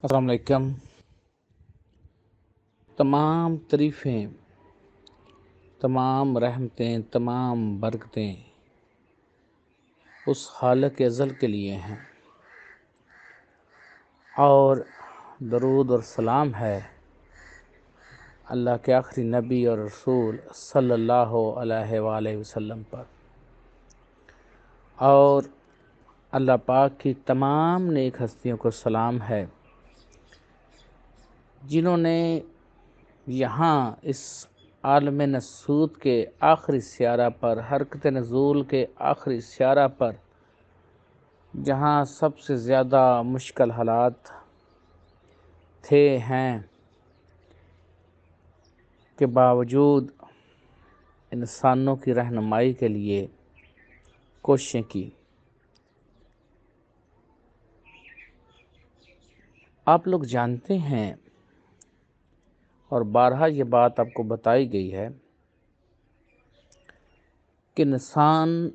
السلام علیکم۔ تمام تعریفیں، تمام رحمتیں، تمام برکتیں اس خالق ازل کے لیے ہیں، اور درود اور سلام ہے اللہ کے آخری نبی اور رسول صلی اللہ علیہ وآلہ وسلم پر، اور اللہ پاک کی تمام نیک ہستیوں کو سلام ہے جنہوں نے یہاں اس عالم نسوت کے آخری سیارہ پر، حرکت نزول کے آخری سیارہ پر، جہاں سب سے زیادہ مشکل حالات ہیں کے باوجود انسانوں کی رہنمائی کے لیے کوششیں کی۔ آپ لوگ جانتے ہیں اور بارہا یہ بات آپ کو بتائی گئی ہے کہ انسان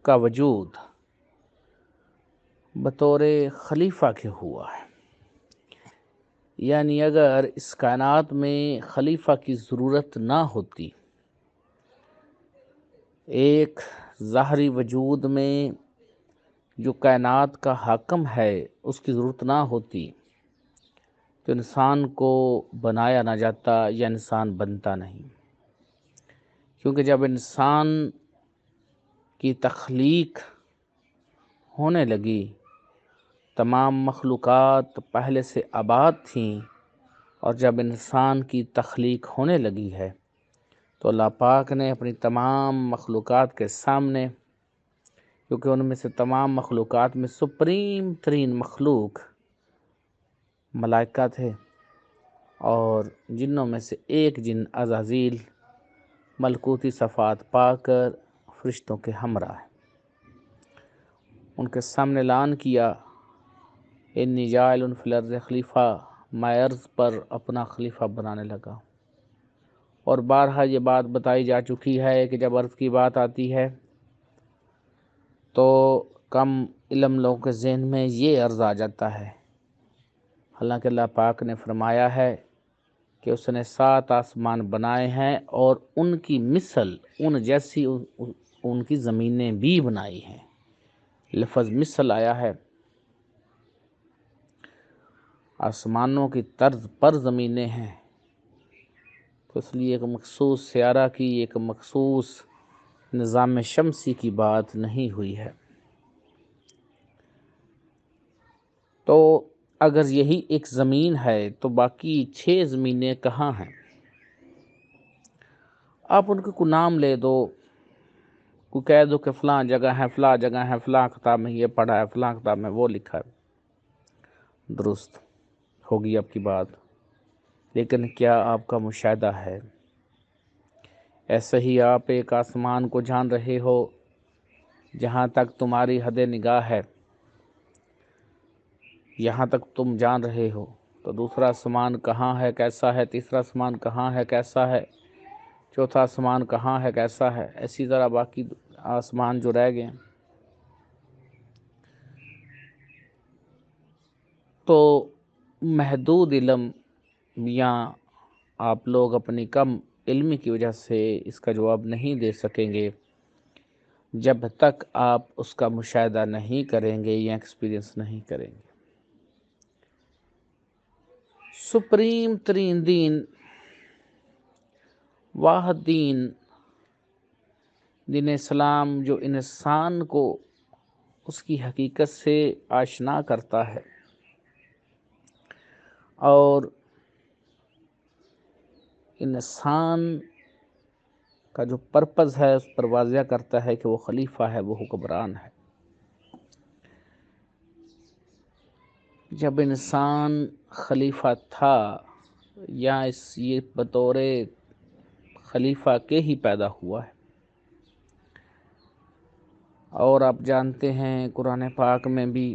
کا وجود بطور خلیفہ کے ہوا ہے، یعنی اگر اس کائنات میں خلیفہ کی ضرورت نہ ہوتی، ایک ظاہری وجود میں جو کائنات کا حاکم ہے اس کی ضرورت نہ ہوتی تو انسان کو بنایا نہ جاتا یا انسان بنتا نہیں، کیونکہ جب انسان کی تخلیق ہونے لگی، تمام مخلوقات پہلے سے آباد تھیں، اور جب انسان کی تخلیق ہونے لگی ہے تو اللہ پاک نے اپنی تمام مخلوقات کے سامنے، کیونکہ ان میں سے تمام مخلوقات میں سپریم ترین مخلوق ملائکہ تھے، اور جنوں میں سے ایک جن عزازیل ملکوتی صفات پا کر فرشتوں کے ہمراہ ہے، ان کے سامنے اعلان کیا انی جاعل فی الارض خلیفہ، میں ارض پر اپنا خلیفہ بنانے لگا۔ اور بارہا یہ بات بتائی جا چکی ہے کہ جب ارض کی بات آتی ہے تو کم علم لوگوں کے ذہن میں یہ عرض آ جاتا ہے، حالانکہ اللہ پاک نے فرمایا ہے کہ اس نے 7 آسمان بنائے ہیں اور ان کی مثل، ان جیسی ان کی زمینیں بھی بنائی ہیں۔ لفظ مثل آیا ہے، آسمانوں کی طرز پر زمینیں ہیں، تو اس لیے ایک مخصوص سیارہ کی، ایک مخصوص نظام شمسی کی بات نہیں ہوئی ہے۔ تو اگر یہی ایک زمین ہے تو باقی 6 زمینیں کہاں ہیں؟ آپ ان کو نام لے دو، کو کہہ دو کہ فلاں جگہ ہے، فلاں جگہ ہے، فلاں کتاب میں یہ پڑھا ہے، فلاں کتاب میں وہ لکھا ہے، درست ہوگی آپ کی بات، لیکن کیا آپ کا مشاہدہ ہے؟ ایسے ہی آپ ایک آسمان کو جان رہے ہو جہاں تک تمہاری حد نگاہ ہے، یہاں تک تم جان رہے ہو، تو دوسرا آسمان کہاں ہے، کیسا ہے؟ تیسرا آسمان کہاں ہے، کیسا ہے؟ چوتھا آسمان کہاں ہے، کیسا ہے؟ اسی طرح باقی آسمان جو رہ گئے، تو محدود علم یا آپ لوگ اپنی کم علمی کی وجہ سے اس کا جواب نہیں دے سکیں گے جب تک آپ اس کا مشاہدہ نہیں کریں گے یا ایکسپیرینس نہیں کریں گے۔ سپریم ترین دین، واحد دین اسلام، جو انسان کو اس کی حقیقت سے آشنا کرتا ہے اور انسان کا جو پرپز ہے اس پر واضح کرتا ہے کہ وہ خلیفہ ہے، وہ حکمران ہے۔ جب انسان خلیفہ تھا یا یہ بطور خلیفہ کے ہی پیدا ہوا ہے، اور آپ جانتے ہیں قرآن پاک میں بھی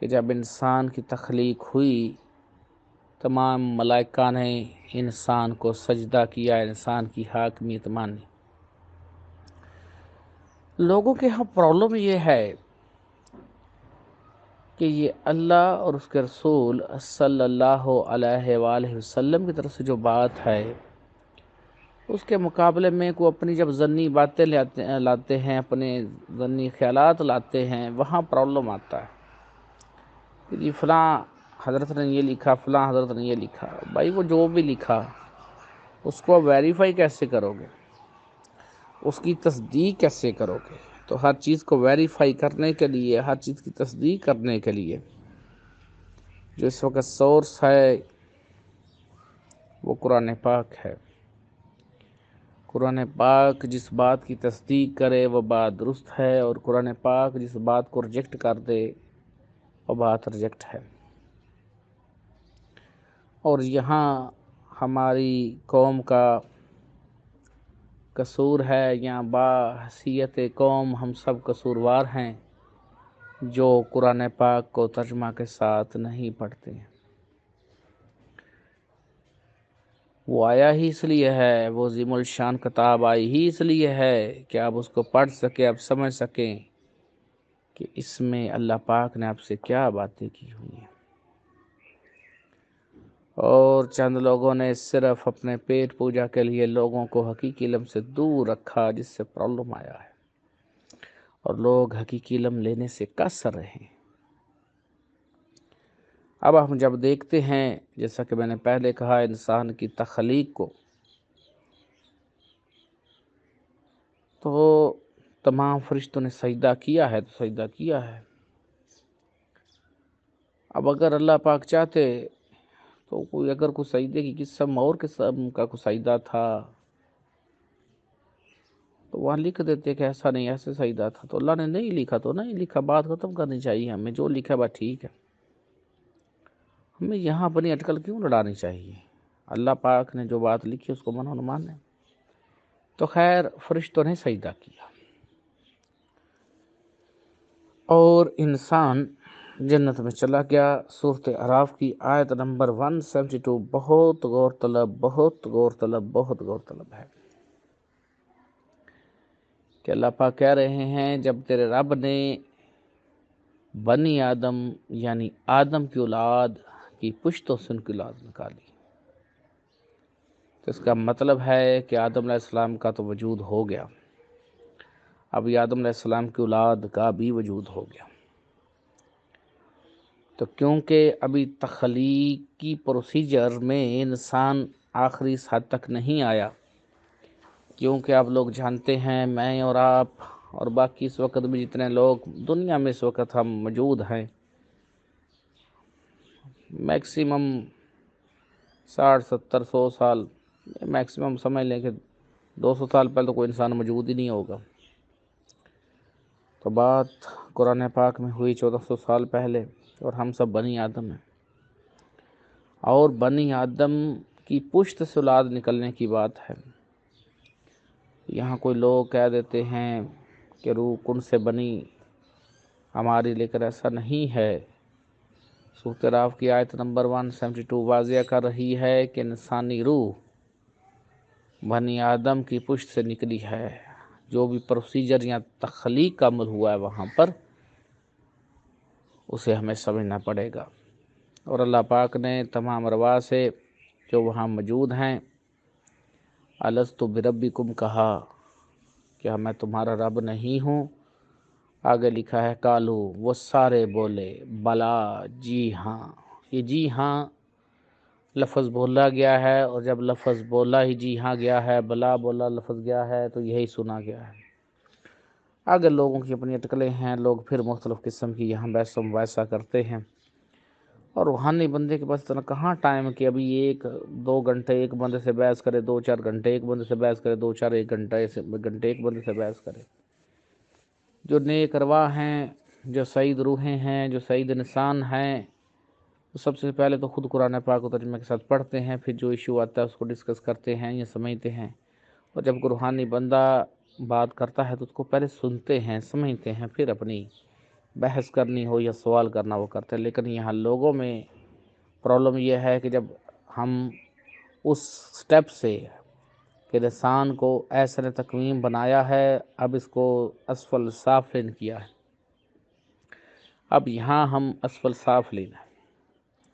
کہ جب انسان کی تخلیق ہوئی، تمام ملائکہ نے انسان کو سجدہ کیا، انسان کی حاکمیت مانی۔ لوگوں کے ہاں پرابلم یہ ہے کہ یہ اللہ اور اس کے رسول صلی اللہ علیہ وآلہ وسلم کی طرف سے جو بات ہے، اس کے مقابلے میں کوئی اپنی جب ظنی باتیں لاتے ہیں، اپنے ظنی خیالات لاتے ہیں، وہاں پرابلم آتا ہے کہ جی فلاں حضرت نے یہ لکھا، فلاں حضرت نے یہ لکھا۔ بھائی وہ جو بھی لکھا اس کو ویریفائی کیسے کرو گے، اس کی تصدیق کیسے کرو گے؟ تو ہر چیز کو ویریفائی کرنے کے لیے، ہر چیز کی تصدیق کرنے کے لیے جو اس وقت سورس ہے وہ قرآن پاک ہے۔ قرآن پاک جس بات کی تصدیق کرے وہ بات درست ہے، اور قرآن پاک جس بات کو ریجیکٹ کر دے وہ بات ریجیکٹ ہے۔ اور یہاں ہماری قوم کا قصور ہے، یا بحیثیت قوم ہم سب قصوروار ہیں جو قرآن پاک کو ترجمہ کے ساتھ نہیں پڑھتے ہیں۔ وہ آیا ہی اس لیے ہے، وہ عظیم الشان کتاب آئی ہی اس لیے ہے کہ آپ اس کو پڑھ سکیں، آپ سمجھ سکیں کہ اس میں اللہ پاک نے آپ سے کیا باتیں کی ہوئی ہیں۔ اور چند لوگوں نے صرف اپنے پیٹ پوجا کے لیے لوگوں کو حقیقی علم سے دور رکھا، جس سے پرابلم آیا ہے، اور لوگ حقیقی علم لینے سے قاصر رہے ہیں۔ اب ہم جب دیکھتے ہیں، جیسا کہ میں نے پہلے کہا، انسان کی تخلیق کو، تو تمام فرشتوں نے سجدہ کیا ہے، تو سجدہ کیا ہے۔ اب اگر اللہ پاک چاہتے تو اگر کوئی سجدے کی قسم اور قسم کا کوئی سجدہ تھا تو وہاں لکھ دیتے کہ ایسا نہیں، ایسے سجدہ تھا۔ تو اللہ نے نہیں لکھا تو نہیں لکھا، بات ختم کرنی چاہیے ہمیں، جو لکھا ہے بات ٹھیک ہے۔ ہمیں یہاں اپنی اٹکل کیوں لڑانی چاہیے؟ اللہ پاک نے جو بات لکھی اس کو ماننا ہے۔ تو خیر فرشتوں نے سجدہ کیا، اور انسان جنت میں چلا گیا۔ سورۃ اعراف کی آیت نمبر 172 بہت غور طلب، بہت غور طلب، بہت غور طلب ہے کہ اللہ پاک کہہ رہے ہیں جب تیرے رب نے بنی آدم یعنی آدم کی اولاد کی پشتوں سے ان کی اولاد نکالی، تو اس کا مطلب ہے کہ آدم علیہ السلام کا تو وجود ہو گیا، اب یہ آدم علیہ السلام کی اولاد کا بھی وجود ہو گیا۔ تو کیونکہ ابھی تخلیقی پروسیجر میں انسان آخری اس حد تک نہیں آیا، کیونکہ آپ لوگ جانتے ہیں، میں اور آپ اور باقی اس وقت بھی جتنے لوگ دنیا میں اس وقت ہم موجود ہیں، میکسیمم 60 70 100 سال، میکسیمم سمجھ لیں کہ 200 سال پہلے تو کوئی انسان موجود ہی نہیں ہوگا۔ تو بات قرآن پاک میں ہوئی 1400 سال پہلے، اور ہم سب بنی آدم ہیں، اور بنی آدم کی پشت سے اولاد نکلنے کی بات ہے۔ یہاں کوئی لوگ کہہ دیتے ہیں کہ روح کن سے بنی ہماری، لیکن ایسا نہیں ہے۔ سورۃ اعراف کی آیت نمبر 172 واضح کر رہی ہے کہ انسانی روح بنی آدم کی پشت سے نکلی ہے۔ جو بھی پروسیجر یا تخلیق کا عمل ہوا ہے وہاں پر اسے ہمیں سمجھنا پڑے گا۔ اور اللہ پاک نے تمام ارواح سے جو وہاں موجود ہیں الست بربکم کہا، کیا میں تمہارا رب نہیں ہوں؟ آگے لکھا ہے کالو، وہ سارے بولے بلا، جی ہاں۔ یہ جی ہاں لفظ بولا گیا ہے، اور جب لفظ بولا ہی جی ہاں گیا ہے، بلا بولا لفظ گیا ہے، تو یہی سنا گیا ہے۔ اگر لوگوں کی اپنی اٹکلیں ہیں، لوگ پھر مختلف قسم کی یہاں بحث و مباحثہ کرتے ہیں، اور روحانی بندے کے پاس اتنا کہاں ٹائم کہ ابھی 1-2 گھنٹے ایک بندے سے بحث کرے، 2-4 گھنٹے ایک بندے سے بحث کرے، 2-4 ایک بندے سے بحث کرے۔ جو نیک ارواح ہیں، جو سعید روحیں ہیں، جو سعید انسان ہیں، تو سب سے پہلے تو خود قرآن پاک کو ترجمے کے ساتھ پڑھتے ہیں، پھر جو ایشو آتا ہے اس کو ڈسکس کرتے ہیں یا سمجھتے ہیں، اور جب کوئی روحانی بندہ بات کرتا ہے تو اس کو پہلے سنتے ہیں، سمجھتے ہیں، پھر اپنی بحث کرنی ہو یا سوال کرنا وہ کرتے ہیں۔ لیکن یہاں لوگوں میں پرابلم یہ ہے کہ جب ہم اس سٹیپ سے کہ انسان کو ایسا نے تقویم بنایا ہے، اب اس کو اسفل سافلن کیا ہے، اب یہاں ہم اسفل صاف لینا ہے،